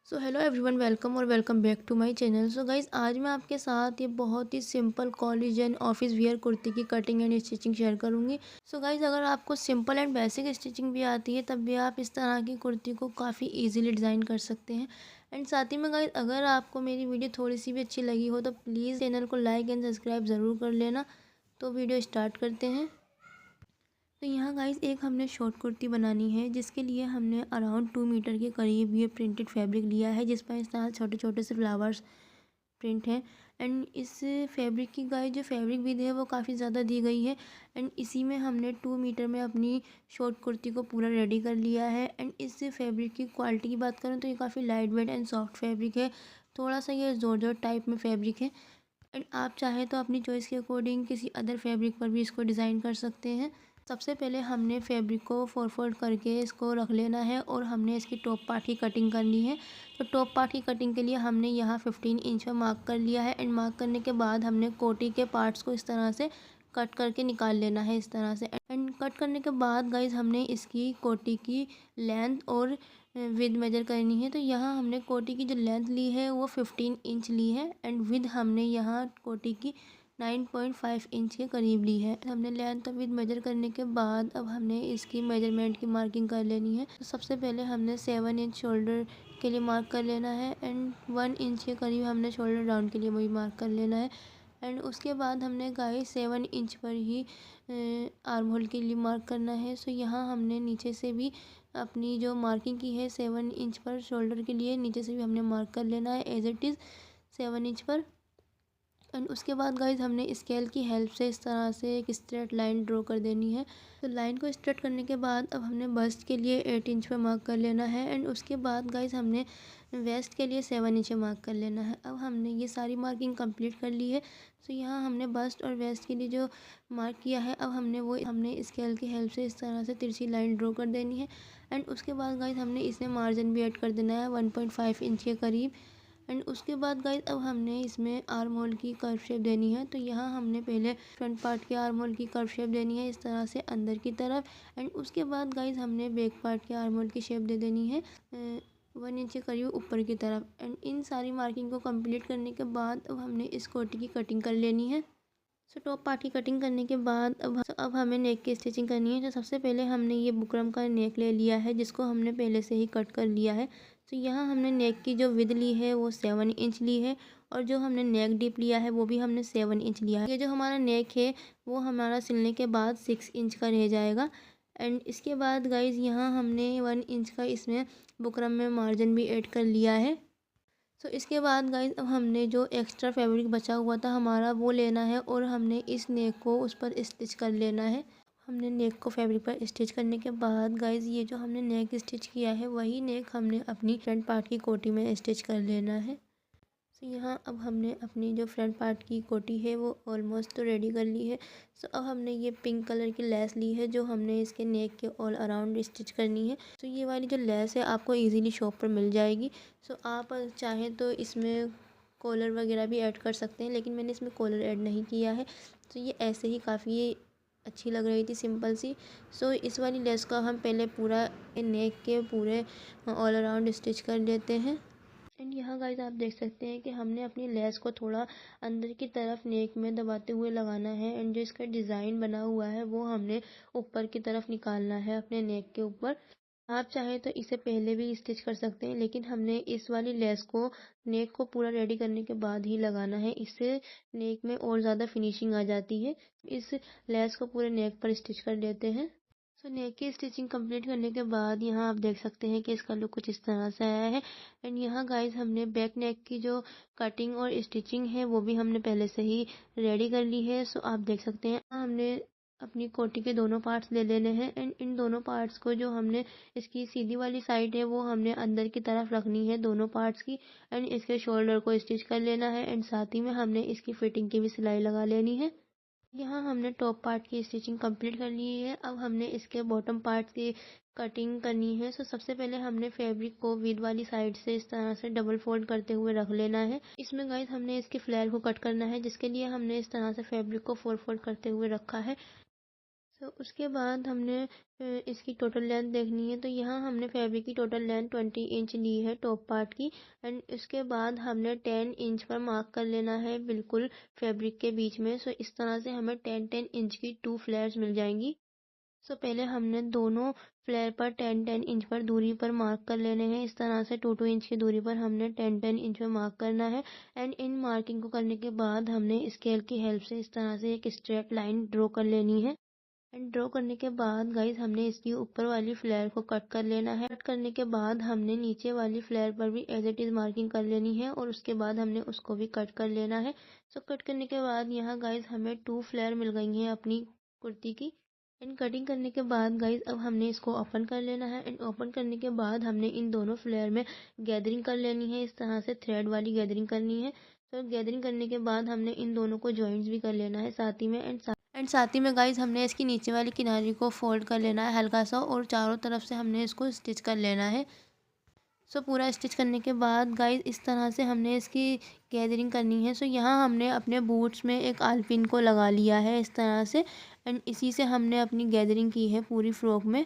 सो hello everyone, welcome और welcome back to my channel. So guys, आज मैं आपके साथ ये बहुत ही simple college and office wear kurti की कटिंग एंड स्टिचिंग शेयर करूंगी। सो गाइज़, अगर आपको सिंपल एंड बेसिक स्टिचिंग भी आती है तब भी आप इस तरह की कुर्ती को काफ़ी इजीली डिज़ाइन कर सकते हैं। एंड साथ ही में गाइज़, अगर आपको मेरी वीडियो थोड़ी सी भी अच्छी लगी हो तो प्लीज़ चैनल को लाइक एंड सब्सक्राइब ज़रूर कर लेना। तो वीडियो स्टार्ट करते हैं। तो यहाँ गाइस एक हमने शॉर्ट कुर्ती बनानी है, जिसके लिए हमने अराउंड 2 मीटर के करीब ये प्रिंटेड फैब्रिक लिया है, जिस पर इस तरह छोटे छोटे से फ्लावर्स प्रिंट हैं। एंड इस फैब्रिक की गाइस जो फैब्रिक विड्थ है वो काफ़ी ज़्यादा दी गई है। एंड इसी में हमने 2 मीटर में अपनी शॉर्ट कुर्ती को पूरा रेडी कर लिया है। एंड इस फैब्रिक की क्वालिटी की बात करें तो ये काफ़ी light weight and soft fabric है। थोड़ा सा ये जॉर्जेट टाइप में फैब्रिक है। एंड आप चाहें तो अपनी चॉइस के अकॉर्डिंग किसी अदर फैब्रिक पर भी इसको डिज़ाइन कर सकते हैं। सबसे पहले हमने फैब्रिक को फोल्ड करके इसको रख लेना है और हमने इसकी टॉप पार्ट की कटिंग करनी है। तो टॉप पार्ट की कटिंग के लिए हमने यहाँ 15 इंच पर मार्क कर लिया है। एंड मार्क करने के बाद हमने कोटी के पार्ट्स को इस तरह से कट करके निकाल लेना है, इस तरह से। एंड कट करने के बाद गाइज हमने इसकी कोटी की लेंथ और विद मेजर करनी है। तो यहाँ हमने कोटी की जो लेंथ ली है वो 15 इंच ली है। एंड विद हमने यहाँ कोटी की 9.5 इंच के करीब ली है। हमने लेंथ और विद मेजर करने के बाद अब हमने इसकी मेजरमेंट की मार्किंग कर लेनी है। तो सबसे पहले हमने 7 इंच शोल्डर के लिए मार्क कर लेना है। एंड 1 इंच के करीब हमने शोल्डर डाउन के लिए वही मार्क कर लेना है। एंड उसके बाद हमने गाइस 7 इंच पर ही आर्म होल के लिए मार्क करना है। सो यहाँ हमने नीचे से भी अपनी जो मार्किंग की है 7 इंच पर शोल्डर के लिए, नीचे से भी हमने मार्क कर लेना है एज इट इज़ 7 इंच पर। एंड उसके बाद गाइज हमने स्केल की हेल्प से इस तरह से एक स्ट्रेट लाइन ड्रॉ कर देनी है। तो लाइन को स्ट्रेट करने के बाद अब हमने बस्ट के लिए 8 इंच पे मार्क कर लेना है। एंड उसके बाद गाइज हमने वेस्ट के लिए 7 इंच पे मार्क कर लेना है। अब हमने ये सारी मार्किंग कंप्लीट कर ली है। तो यहाँ हमने बस्ट और वेस्ट के लिए जो मार्क किया है, अब हमने स्केल की हेल्प से इस तरह से तिरछी लाइन ड्रॉ कर देनी है। एंड उसके बाद गाइज हमने इसमें मार्जिन भी ऐड कर देना है 1.5 इंच के करीब। एंड उसके बाद गाइज अब हमने इसमें आर्म होल की कर्व शेप देनी है। तो यहाँ हमने पहले फ्रंट पार्ट के आर्म होल की कर्व शेप देनी है, इस तरह से अंदर की तरफ। एंड उसके बाद गाइज हमने बैक पार्ट के आर्म होल की शेप दे देनी है 1 इंच के करीब ऊपर की तरफ। एंड इन सारी मार्किंग को कंप्लीट करने के बाद अब हमने इस कोटी की कटिंग कर लेनी है। सो टॉप पार्ट की कटिंग करने के बाद अब हमें नेक की स्टिचिंग करनी है। तो सबसे पहले हमने ये बुकरम का नेक ले लिया है, जिसको हमने पहले से ही कट कर लिया है। तो यहाँ हमने नेक की जो विद ली है वो 7 इंच ली है, और जो हमने नेक डीप लिया है वो भी हमने 7 इंच लिया है। ये जो हमारा नेक है वो हमारा सिलने के बाद 6 इंच का रह जाएगा। एंड इसके बाद गाइज यहाँ हमने 1 इंच का इसमें बुकरम में मार्जिन भी ऐड कर लिया है। तो इसके बाद गाइज अब हमने जो एक्स्ट्रा फैब्रिक बचा हुआ था हमारा वो लेना है, और हमने इस नेक को उस पर स्टिच कर लेना है। हमने नेक को फैब्रिक पर स्टिच करने के बाद गाइज ये जो हमने नेक स्टिच किया है वही नेक हमने अपनी फ्रंट पार्ट की कोटी में स्टिच कर लेना है। तो यहाँ अब हमने अपनी जो फ्रंट पार्ट की कोटी है वो ऑलमोस्ट तो रेडी कर ली है। सो अब हमने ये पिंक कलर की लेस ली है, जो हमने इसके नेक के ऑल अराउंड स्टिच करनी है। तो ये वाली जो लेस है आपको इजीली शॉप पर मिल जाएगी। सो आप चाहें तो इसमें कॉलर वगैरह भी ऐड कर सकते हैं, लेकिन मैंने इसमें कॉलर ऐड नहीं किया है। तो ये ऐसे ही काफ़ी अच्छी लग रही थी, सिंपल सी। सो इस वाली लेस का हम पहले पूरा नेक के पूरे ऑल अराउंड स्टिच कर लेते हैं। एंड यहाँ गाइज आप देख सकते हैं कि हमने अपनी लेस को थोड़ा अंदर की तरफ नेक में दबाते हुए लगाना है। एंड जो इसका डिज़ाइन बना हुआ है वो हमने ऊपर की तरफ निकालना है अपने नेक के ऊपर। आप चाहें तो इसे पहले भी स्टिच कर सकते हैं, लेकिन हमने इस वाली लेस को नेक को पूरा रेडी करने के बाद ही लगाना है। इससे नेक में और ज़्यादा फिनिशिंग आ जाती है। इस लेस को पूरे नेक पर स्टिच कर लेते हैं। सो नेक की स्टिचिंग कंप्लीट करने के बाद यहाँ आप देख सकते हैं कि इसका लुक कुछ इस तरह से आया है। एंड यहाँ गाइस हमने बैक नेक की जो कटिंग और स्टिचिंग है वो भी हमने पहले से ही रेडी कर ली है। सो आप देख सकते हैं हमने अपनी कोटी के दोनों पार्ट्स ले लेने हैं। एंड इन दोनों पार्ट्स को जो हमने इसकी सीधी वाली साइड है वो हमने अंदर की तरफ रखनी है दोनों पार्ट्स की। एंड इसके शोल्डर को स्टिच कर लेना है। एंड साथ ही में हमने इसकी फिटिंग की भी सिलाई लगा लेनी है। यहाँ हमने टॉप पार्ट की स्टिचिंग कंप्लीट कर ली है। अब हमने इसके बॉटम पार्ट की कटिंग करनी है। सो सबसे पहले हमने फैब्रिक को विद वाली साइड से इस तरह से डबल फोल्ड करते हुए रख लेना है। इसमें गाइस हमने इसके फ्लेयर को कट करना है, जिसके लिए हमने इस तरह से फैब्रिक को 4 फोल्ड करते हुए रखा है। तो उसके बाद हमने इसकी टोटल लेंथ देखनी है। तो यहाँ हमने फैब्रिक की टोटल लेंथ 20 इंच ली है टॉप पार्ट की। एंड उसके बाद हमने 10 इंच पर मार्क कर लेना है बिल्कुल फैब्रिक के बीच में। सो इस तरह से हमें 10-10 इंच की 2 फ्लेयर्स मिल जाएंगी। सो पहले हमने दोनों फ्लेयर पर 10-10 इंच पर दूरी पर मार्क कर लेने हैं। इस तरह से 2-2 इंच की दूरी पर हमने 10-10 इंच पर मार्क करना है। एंड इन मार्किंग को करने के बाद हमने स्केल की हेल्प से इस तरह से एक स्ट्रेट लाइन ड्रॉ कर लेनी है। एंड ड्रॉ करने के बाद गाइस हमने इसकी ऊपर वाली फ्लेयर को कट कर लेना है। कट करने के बाद हमने नीचे वाली फ्लेयर पर भी एज इट इज मार्किंग कर लेनी है और उसके बाद हमने उसको भी कट कर लेना है। सो कट करने के बाद यहाँ गाइस हमें 2 फ्लेयर मिल गई हैं अपनी कुर्ती की। एंड कटिंग करने के बाद गाइस अब हमने इसको ओपन कर लेना है। एंड ओपन करने के बाद हमने इन दोनों फ्लेयर में गैदरिंग कर लेनी है। इस तरह से थ्रेड वाली गैदरिंग करनी है। तो गैदरिंग करने के बाद हमने इन दोनों को जॉइंट्स भी कर लेना है साथ ही में। एंड साथ ही में गाइस हमने इसकी नीचे वाली किनारी को फोल्ड कर लेना है हल्का सा और चारों तरफ से हमने इसको स्टिच कर लेना है। सो पूरा स्टिच करने के बाद गाइस इस तरह से हमने इसकी गैदरिंग करनी है। सो यहाँ हमने अपने बूट्स में एक आलपिन को लगा लिया है इस तरह से। एंड इसी से हमने अपनी गैदरिंग की है पूरी फ्रॉक में।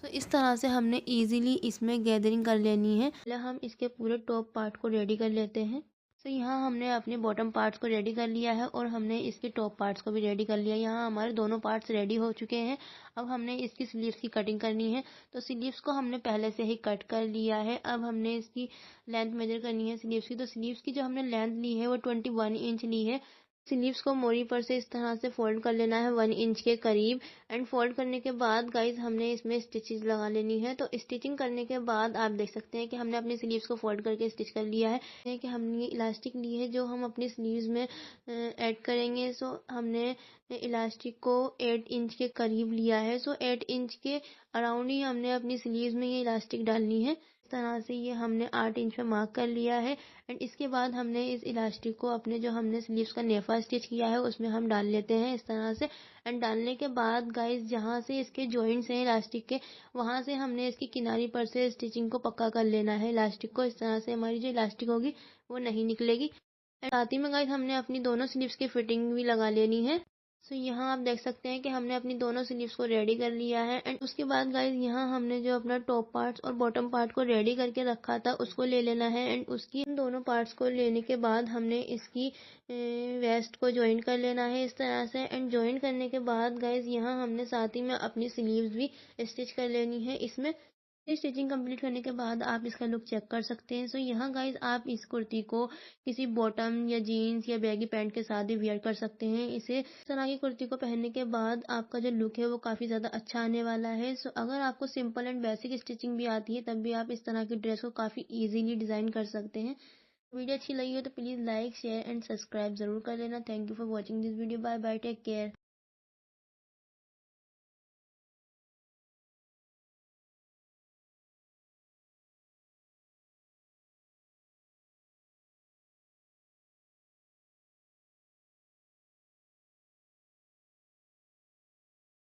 तो इस तरह से हमने इजीली इसमें गैदरिंग कर लेनी है। पहले हम इसके पूरे टॉप पार्ट को रेडी कर लेते हैं। तो यहाँ हमने अपने बॉटम पार्ट्स को रेडी कर लिया है और हमने इसके टॉप पार्ट्स को भी रेडी कर लिया है। यहाँ हमारे दोनों पार्ट्स रेडी हो चुके हैं। अब हमने इसकी स्लीव्स की कटिंग करनी है। तो स्लीव्स को हमने पहले से ही कट कर लिया है। अब हमने इसकी लेंथ मेजर करनी है स्लीव्स की। तो स्लीव्स की जो हमने लेंथ ली है वो 21 इंच ली है। स्लीव्स को मोरी पर से इस तरह से फोल्ड कर लेना है 1 इंच के करीब। एंड फोल्ड करने के बाद गाइज हमने इसमें स्टिचेस लगा लेनी है। तो स्टिचिंग करने के बाद आप देख सकते हैं कि हमने अपनी स्लीव्स को फोल्ड करके स्टिच कर लिया है। कि हमने इलास्टिक ली है जो हम अपनी स्लीव्स में ऐड करेंगे। सो हमने इलास्टिक को 8 इंच के करीब लिया है। सो 8 इंच के अराउंड ही हमने अपनी स्लीव्स में ये इलास्टिक डालनी है। इस तरह से ये हमने 8 इंच पे मार्क कर लिया है। एंड इसके बाद हमने इस इलास्टिक को अपने जो हमने स्लीव्स का नेफा स्टिच किया है उसमें हम डाल लेते हैं इस तरह से। एंड डालने के बाद गाइस जहाँ से इसके जॉइंट्स हैं इलास्टिक के वहाँ से हमने इसकी किनारी पर से स्टिचिंग को पक्का कर लेना है इलास्टिक को। इस तरह से हमारी जो इलास्टिक होगी वो नहीं निकलेगी। एंड साथ ही में गाइस हमने अपनी दोनों स्लीव्स की फिटिंग भी लगा लेनी है। सो यहाँ आप देख सकते हैं कि हमने अपनी दोनों स्लीव्स को रेडी कर लिया है। एंड उसके बाद गाइस यहाँ हमने जो अपना टॉप पार्ट्स और बॉटम पार्ट को रेडी करके रखा था उसको ले लेना है। एंड उसकी इन दोनों पार्ट्स को लेने के बाद हमने इसकी वेस्ट को ज्वाइन कर लेना है इस तरह से। एंड ज्वाइन करने के बाद गाइस यहाँ हमने साथ ही में अपनी स्लीव्स भी स्टिच कर लेनी है इसमें। स्टिचिंग कंप्लीट करने के बाद आप इसका लुक चेक कर सकते हैं। सो यहाँ गाइज आप इस कुर्ती को किसी बॉटम या जीन्स या बैगी पैंट के साथ भी वेयर कर सकते हैं। इस तरह की कुर्ती को पहनने के बाद आपका जो लुक है वो काफ़ी ज़्यादा अच्छा आने वाला है। सो अगर आपको सिंपल एंड बेसिक स्टिचिंग भी आती है तब भी आप इस तरह की ड्रेस को काफ़ी ईजिली डिज़ाइन कर सकते हैं। वीडियो अच्छी लगी हो तो please like share and subscribe ज़रूर कर लेना। Thank you for watching this video. Bye bye, take care.